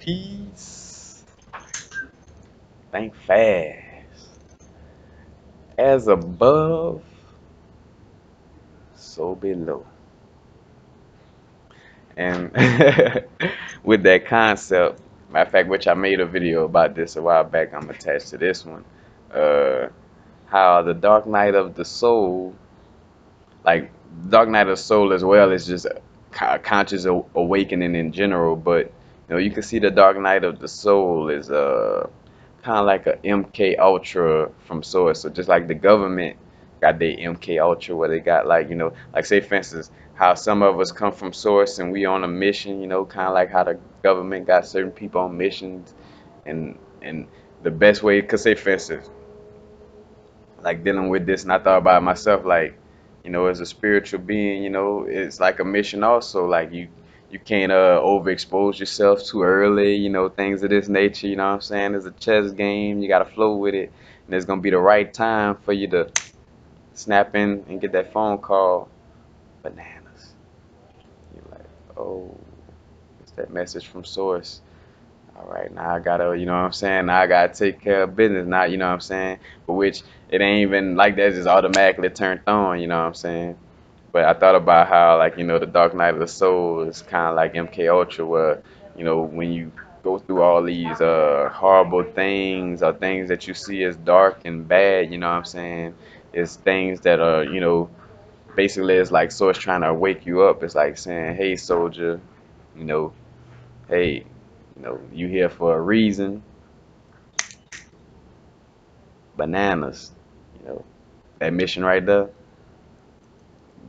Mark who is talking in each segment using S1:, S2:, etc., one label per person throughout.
S1: Peace. Think fast. As above, so below. And with that concept, matter of fact, which I made a video about this a while back, I'm attached to this one. Uh, how the Dark Night of the Soul, like Dark Night of the Soul as well, is just a conscious awakening in general. But you can see the Dark Night of the Soul is kind of like a MK Ultra from Source. So just like the government got their MK Ultra, where they got like like say for instance, how some of us come from Source and we on a mission. Kind of like how the government got certain people on missions, and the best way, cause say for instance, like dealing with this, and I thought about myself, like as a spiritual being, it's like a mission also. Like you can't overexpose yourself too early, things of this nature. You know what I'm saying? It's a chess game. You gotta flow with it, and there's gonna be the right time for you to snap in and get that phone call. Bananas. You're like, oh, it's that message from Source. All right, now I gotta, you know what I'm saying? Now I gotta take care of business. Now, you know what I'm saying? But which it ain't even like that, it's just automatically turned on, you know what I'm saying? But I thought about how, like, the Dark Night of the Soul is kind of like MK Ultra, where, when you go through all these horrible things or things that you see as dark and bad, you know what I'm saying? It's things that are, basically it's like Source trying to wake you up. It's like saying, hey, soldier, you know, hey, you here for a reason. Bananas. That mission right there,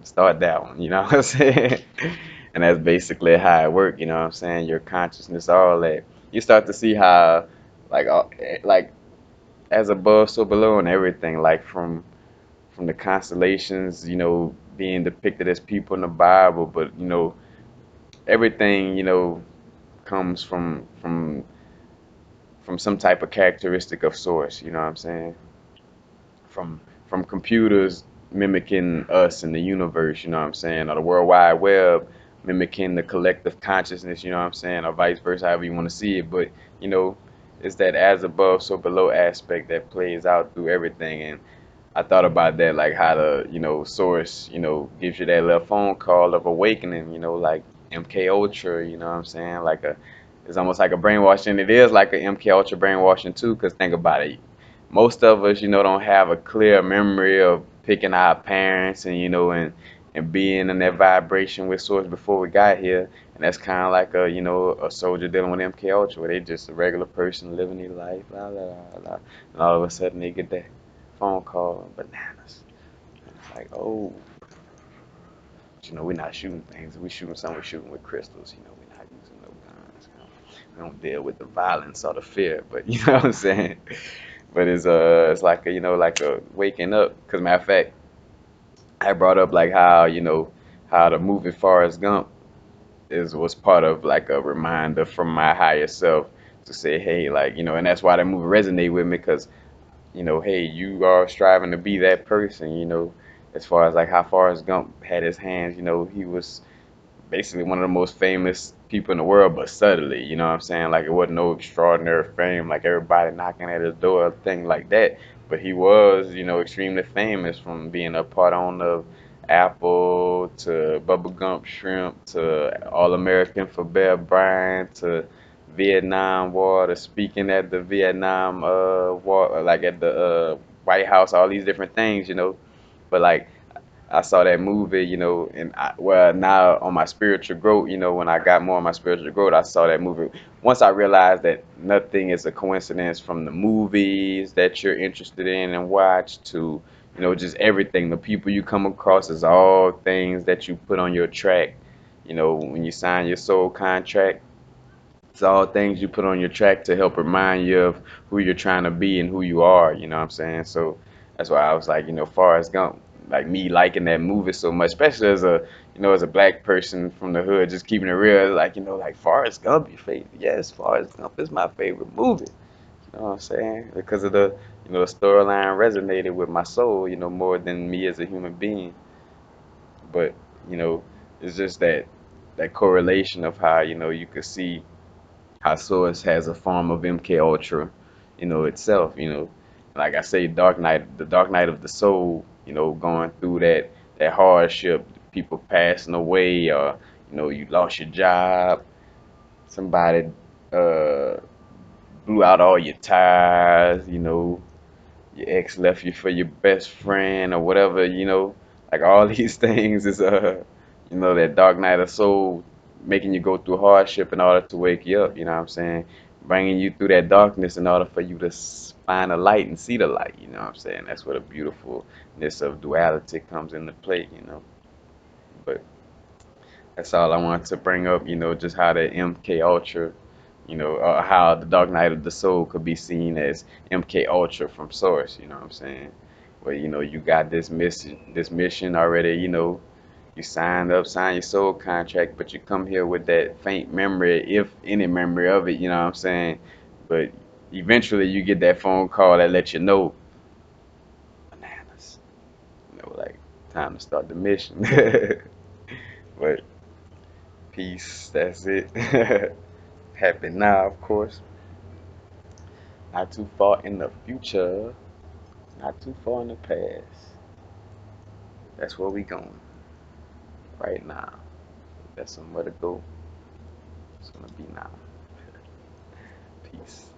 S1: start that one, you know what I'm saying? And that's basically how it works, you know what I'm saying? Your consciousness, all that. You start to see how, like as above, so below, and everything, like from the constellations, being depicted as people in the Bible, but everything, comes from some type of characteristic of source, you know what I'm saying? From computers mimicking us in the universe, you know what I'm saying, or the World Wide Web mimicking the collective consciousness, you know what I'm saying, or vice versa, however you want to see it. But you know, it's that as above, so below aspect that plays out through everything. And I thought about that, like how the source, gives you that little phone call of awakening, like MK Ultra, you know what I'm saying, like a it's almost like a brainwashing. It is like a MK Ultra brainwashing too, because think about it, most of us, don't have a clear memory of picking our parents and and being in that vibration with source before we got here. And that's kind of like a soldier dealing with MK Ultra, where they just a regular person living their life, blah blah blah, blah. And all of a sudden they get that phone call, bananas. And it's like, oh, but, we're not shooting things. We shooting something. We're shooting with crystals. We're not using no guns. We don't deal with the violence or the fear. But you know what I'm saying. But it's like like a waking up. Cause matter of fact, I brought up like how how the movie Forrest Gump was part of like a reminder from my higher self to say, hey, like and that's why that movie resonated with me. Cause hey, you are striving to be that person. As far as like how Forrest Gump had his hands, he was basically one of the most famous people in the world, but subtly, you know what I'm saying? Like it wasn't no extraordinary fame, like everybody knocking at his door, thing like that. But he was, extremely famous from being a part owner of Apple to Bubba Gump Shrimp to All American for Bear Bryant to Vietnam War to speaking at the Vietnam war, like at the White House, all these different things, But like I saw that movie, and well, now on my spiritual growth, when I got more on my spiritual growth, I saw that movie. Once I realized that nothing is a coincidence, from the movies that you're interested in and watch to, just everything. The people you come across is all things that you put on your track. When you sign your soul contract, it's all things you put on your track to help remind you of who you're trying to be and who you are, you know what I'm saying? So that's why I was like, Forrest Gump, like me liking that movie so much, especially as a, as a black person from the hood, just keeping it real, like, like Forrest Gump, your favorite. Yes, Forrest Gump is my favorite movie. You know what I'm saying? Because of the, the storyline resonated with my soul, more than me as a human being. But, you know, it's just that correlation of how, you could see how Source has a form of MK Ultra, itself, Like I say, Dark Knight, the Dark Knight of the Soul, going through that hardship, people passing away, or you lost your job, somebody uh blew out all your tires, your ex left you for your best friend or whatever, like all these things is that Dark Night of Soul making you go through hardship in order to wake you up, you know what I'm saying? Bringing you through that darkness in order for you to find the light and see the light, you know what I'm saying? That's where the beautifulness of duality comes into play. But that's all I wanted to bring up, just how the MK Ultra, how the Dark Knight of the Soul could be seen as MK Ultra from Source, you know what I'm saying? Where, you got this mission already, you sign your soul contract, but you come here with that faint memory, if any memory of it, you know what I'm saying? But eventually you get that phone call that lets you know, bananas, like time to start the mission. But peace, that's it. Happy now, of course. Not too far in the future, not too far in the past. That's where we going right now. That's somewhere to go. It's gonna be now. Peace.